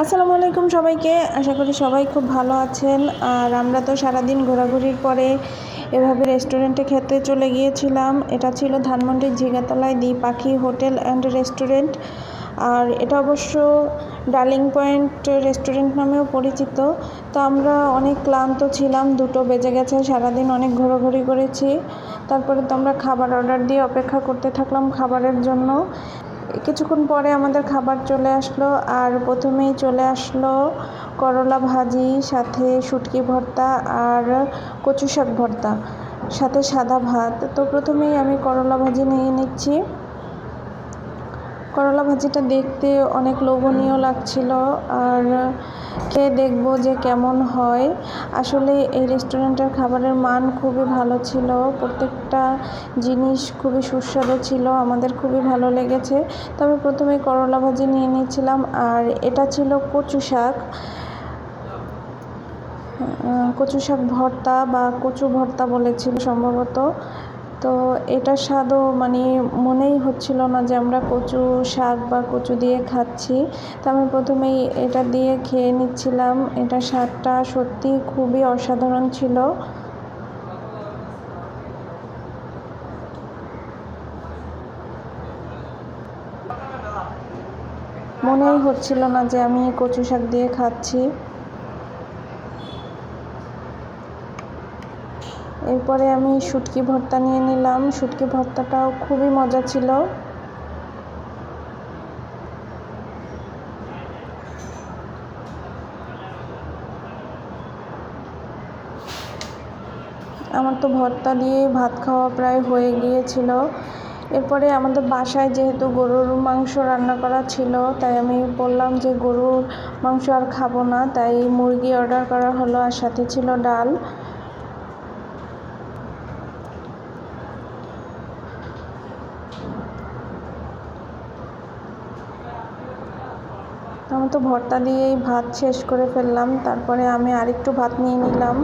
আসসালামু আলাইকুম সবাইকে। আশা করি সবাই খুব ভালো আছেন। আর আমরা তো সারাদিন ঘোরাঘুরির পরে এভাবে রেস্টুরেন্টে খেতে চলে গিয়েছিলাম। এটা ছিল ধানমন্ডির ঝিগাতলায় দি পাখি হোটেল অ্যান্ড রেস্টুরেন্ট। আর এটা অবশ্য ডার্লিং পয়েন্ট রেস্টুরেন্ট নামেও পরিচিত। তো আমরা অনেক ক্লান্ত ছিলাম, 2টো বেজে গেছে, সারাদিন অনেক ঘোরাঘুরি করেছি। তারপরে তো আমরা খাবার অর্ডার দিয়ে অপেক্ষা করতে থাকলাম খাবারের জন্য। কিছুক্ষণ পরে আমাদের খাবার চলে আসলো। আর প্রথমেই চলে আসলো করলা ভাজি, সাথে শুটকি ভর্তা আর কচু শাক ভর্তা, সাথে সাদা ভাত। তো প্রথমেই আমি করলা ভাজি নিয়ে নিচ্ছি। করলা ভাজিটা দেখতে অনেক লোভনীয় লাগছিল, আর খেয়ে দেখবো যে কেমন হয়। আসলে এই রেস্টুরেন্টের খাবারের মান খুবই ভালো ছিল, প্রত্যেকটা জিনিস খুবই সুস্বাদু ছিল, আমাদের খুবই ভালো লেগেছে। তবে প্রথমে করলা ভাজি নিয়ে নিয়েছিলাম। আর এটা ছিল কচু শাক ভর্তা বা কচু ভর্তা বলেছিল সম্ভবত। তো এটার স্বাদও মনেই হচ্ছিল না যে আমরা কচু শাক বা কচু দিয়ে খাচ্ছি। তো আমি প্রথমেই এটা দিয়ে খেয়ে নিচ্ছিলাম। এটার স্বাদটা সত্যি খুবই অসাধারণ ছিল। মনেই হচ্ছিল না যে আমি কচু শাক দিয়ে খাচ্ছি। এরপরে আমি শুটকি ভর্তা নিয়ে নিলাম। শুটকি ভর্তাটাও খুবই মজা ছিল। আমার তো ভর্তা দিয়ে ভাত খাওয়া প্রায় হয়ে গিয়েছিল। এরপরে আমাদের বাসায় যেহেতু গরুর মাংস রান্না করা ছিল, তাই আমি বললাম যে গরুর মাংস আর খাবো না, তাই মুরগি অর্ডার করা হলো, আর সাথে ছিল ডাল। আমি তো ভর্তা দিয়েই ভাত শেষ করে ফেললাম। তারপরে আমি আরেকটু ভাত নিয়ে নিলাম।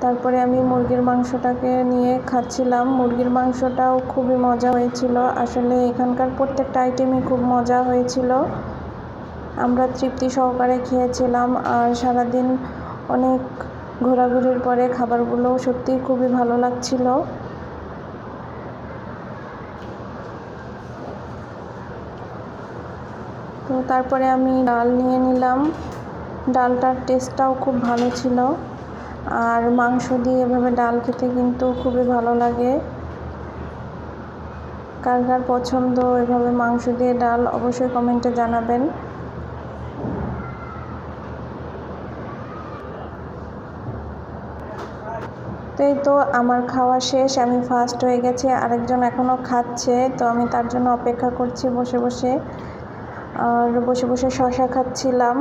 তারপরে আমি মুরগির মাংসটাকে নিয়ে খাচ্ছিলাম। মুরগির মাংসটাও খুবই মজা হয়েছিল। আসলে এখানকার প্রত্যেকটা আইটেমই খুব মজা হয়েছিল। আমরা তৃপ্তি সহকারে খেয়েছিলাম। আর সারাদিন অনেক ঘোরাঘুরির পরে খাবারগুলো সত্যিই খুবই ভালো লাগছিল। তো তারপরে আমি ডাল নিয়ে নিলাম। ডালটার টেস্টটাও খুব ভালো ছিল। আর মাংস দিয়ে এভাবে ডাল খেতে কিন্তু খুবই ভালো লাগে। কার কার পছন্দ এভাবে মাংস দিয়ে ডাল, অবশ্যই কমেন্টে জানাবেন। তো এই তো আমার খাওয়া শেষ, আমি ফার্স্ট হয়ে গেছি, আরেকজন এখনও খাচ্ছে। তো আমি তার জন্য অপেক্ষা করছি বসে বসে। আর বসে বসে শসা খাচ্ছিলাম।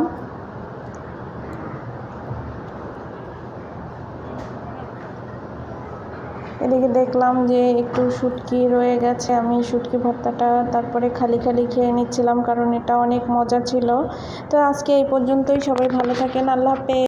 এদিকে দেখলাম যে একটু শুটকি রয়ে গেছে, আমি শুটকি ভর্তাটা তারপরে খালি খালি খেয়ে নিচ্ছিলাম, কারণ এটা অনেক মজা ছিল। তো আজকে এই পর্যন্তই, সবাই ভালো থাকেন, আল্লাহ হাফেজ।